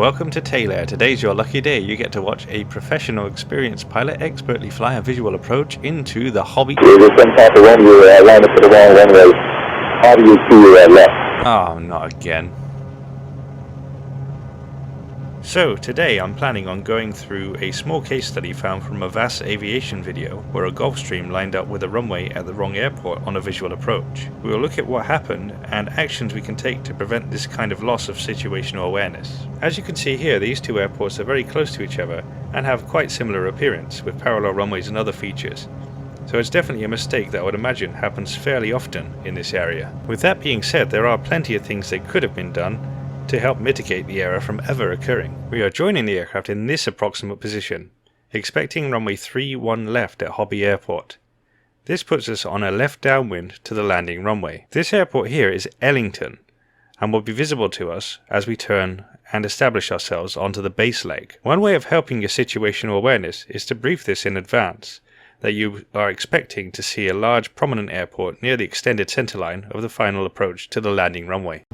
Welcome to Taylor. Today's your lucky day. You get to watch a professional, experienced pilot expertly fly a visual approach into the hobby. This is Papa Romeo, line up for the wrong runway. Audio to your left. Oh, not again. So today I'm planning on going through a small case study found from a VAS aviation video where a Gulfstream lined up with a runway at the wrong airport on a visual approach. We will look at what happened and actions we can take to prevent this kind of loss of situational awareness. As you can see here, these two airports are very close to each other and have quite similar appearance with parallel runways and other features. So it's definitely a mistake that I would imagine happens fairly often in this area. With that being said, there are plenty of things that could have been done to help mitigate the error from ever occurring. We are joining the aircraft in this approximate position, expecting runway 31 left at Hobby Airport. This puts us on a left downwind to the landing runway. This airport here is Ellington and will be visible to us as we turn and establish ourselves onto the base leg. One way of helping your situational awareness is to brief this in advance that you are expecting to see a large prominent airport near the extended centerline of the final approach to the landing runway.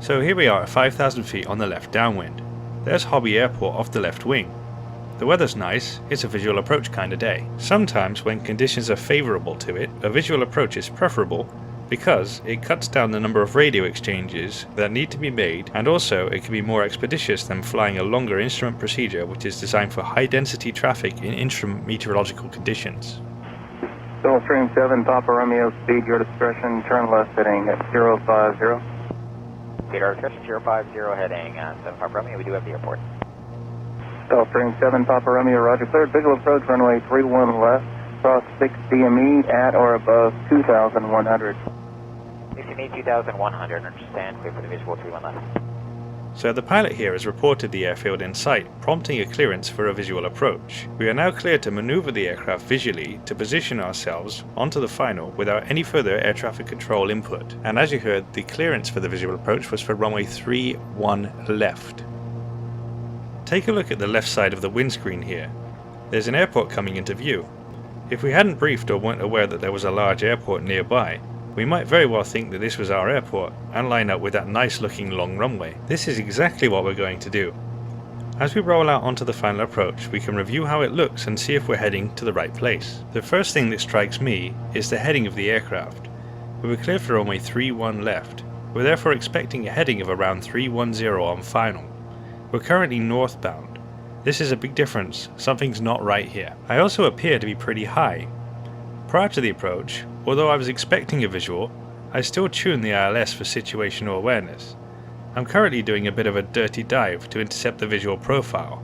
So here we are at 5,000 feet on the left downwind. There's Hobby Airport off the left wing. The weather's nice, it's a visual approach kind of day. Sometimes when conditions are favourable to it, a visual approach is preferable because it cuts down the number of radio exchanges that need to be made, and also it can be more expeditious than flying a longer instrument procedure which is designed for high density traffic in instrument meteorological conditions. Gulfstream 7, Papa Romeo, speed your discretion, turn left heading at 050. Peter, 050 heading 7 Papa Romeo, we do have the airport. Gulfstream 7, Papa Romeo, roger, cleared, visual approach, runway 31 left, cross 6 DME at or above 2,100. 60 2,100, understand, clear for the visual 31 left. So the pilot here has reported the airfield in sight, prompting a clearance for a visual approach. We are now cleared to maneuver the aircraft visually to position ourselves onto the final without any further air traffic control input. And as you heard, the clearance for the visual approach was for runway 31 left. Take a look at the left side of the windscreen here. There's an airport coming into view. If we hadn't briefed or weren't aware that there was a large airport nearby, we might very well think that this was our airport and line up with that nice looking long runway. This is exactly what we're going to do. As we roll out onto the final approach, we can review how it looks and see if we're heading to the right place. The first thing that strikes me is the heading of the aircraft. We were cleared for runway 31 left. We're therefore expecting a heading of around 310 on final. We're currently northbound. This is a big difference. Something's not right here. I also appear to be pretty high. Prior to the approach, although I was expecting a visual, I still tuned the ILS for situational awareness. I'm currently doing a bit of a dirty dive to intercept the visual profile.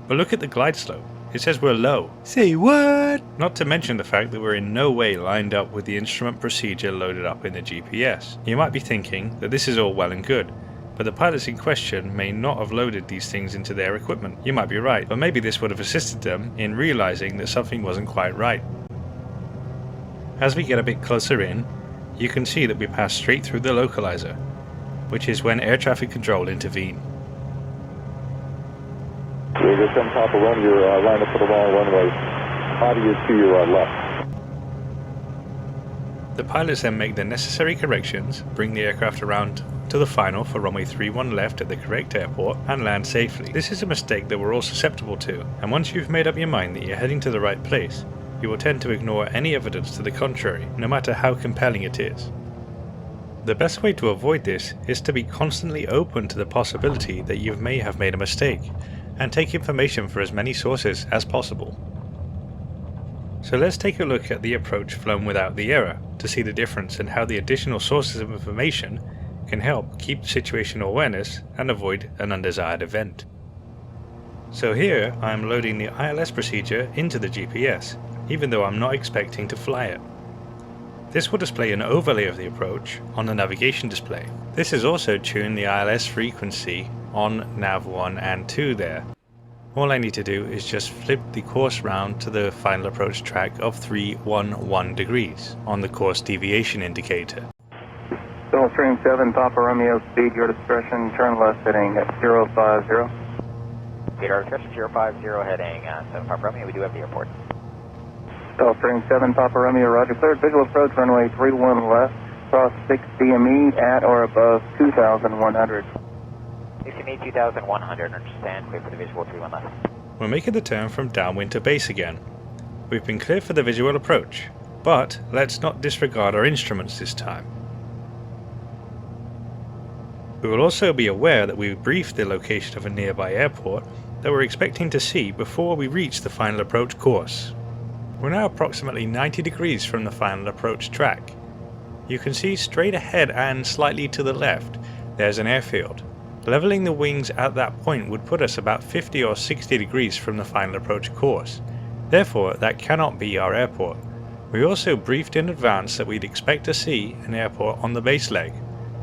But look at the glide slope, it says we're low. Say what? Not to mention the fact that we're in no way lined up with the instrument procedure loaded up in the GPS. You might be thinking that this is all well and good, but the pilots in question may not have loaded these things into their equipment. You might be right, but maybe this would have assisted them in realizing that something wasn't quite right. As we get a bit closer in, you can see that we pass straight through the localizer, which is when air traffic control intervene. This is Papa Romeo, line up for the wrong runway. Audio to your left. The pilots then make the necessary corrections, bring the aircraft around to the final for runway 31 left at the correct airport, and land safely. This is a mistake that we're all susceptible to, and once you've made up your mind that you're heading to the right place, you will tend to ignore any evidence to the contrary, no matter how compelling it is. The best way to avoid this is to be constantly open to the possibility that you may have made a mistake, and take information from as many sources as possible. So let's take a look at the approach flown without the error, to see the difference and how the additional sources of information can help keep situational awareness and avoid an undesired event. So here I am loading the ILS procedure into the GPS, even though I'm not expecting to fly it. This will display an overlay of the approach on the navigation display. This is also tuned the ILS frequency on nav 1 and 2 there. All I need to do is just flip the course round to the final approach track of 311 degrees on the course deviation indicator. Gulfstream 7, Papa Romeo, speed your discretion, turn left heading at 050. Peter, 050 heading 7 Papa Romeo, we do have the airport. Gulfstream 7, Papa Romeo, roger, cleared, visual approach, runway 31 left, cross 6 DME at or above 2,100. 60 2,100, understand, clear for the visual 31 left. We're making the turn from downwind to base again. We've been cleared for the visual approach, but let's not disregard our instruments this time. We will also be aware that we briefed the location of a nearby airport that we're expecting to see before we reach the final approach course. We're now approximately 90 degrees from the final approach track. You can see straight ahead and slightly to the left, there's an airfield. Leveling the wings at that point would put us about 50 or 60 degrees from the final approach course. Therefore, that cannot be our airport. We also briefed in advance that we'd expect to see an airport on the base leg.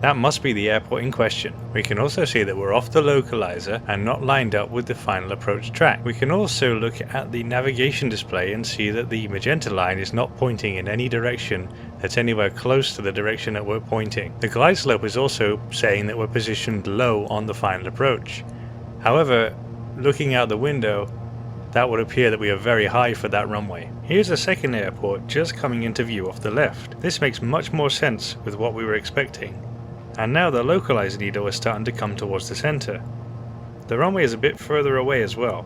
That must be the airport in question. We can also see that we're off the localizer and not lined up with the final approach track. We can also look at the navigation display and see that the magenta line is not pointing in any direction that's anywhere close to the direction that we're pointing. The glide slope is also saying that we're positioned low on the final approach. However, looking out the window, that would appear that we are very high for that runway. Here's a second airport just coming into view off the left. This makes much more sense with what we were expecting. And now the localizer needle is starting to come towards the center. The runway is a bit further away as well,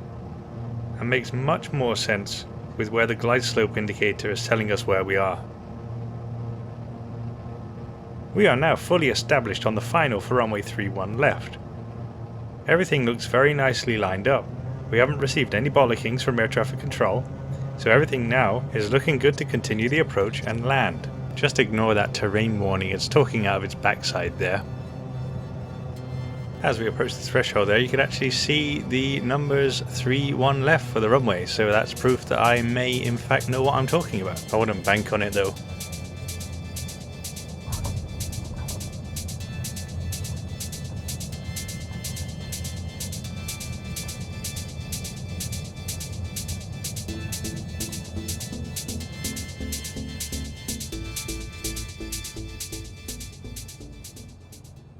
and makes much more sense with where the glide slope indicator is telling us where we are. We are now fully established on the final for runway 31 left. Everything looks very nicely lined up. We haven't received any bollockings from air traffic control, so everything now is looking good to continue the approach and land. Just ignore that terrain warning, it's talking out of its backside there. As we approach the threshold there, you can actually see the numbers 31 left for the runway, so that's proof that I may in fact know what I'm talking about. I wouldn't bank on it though.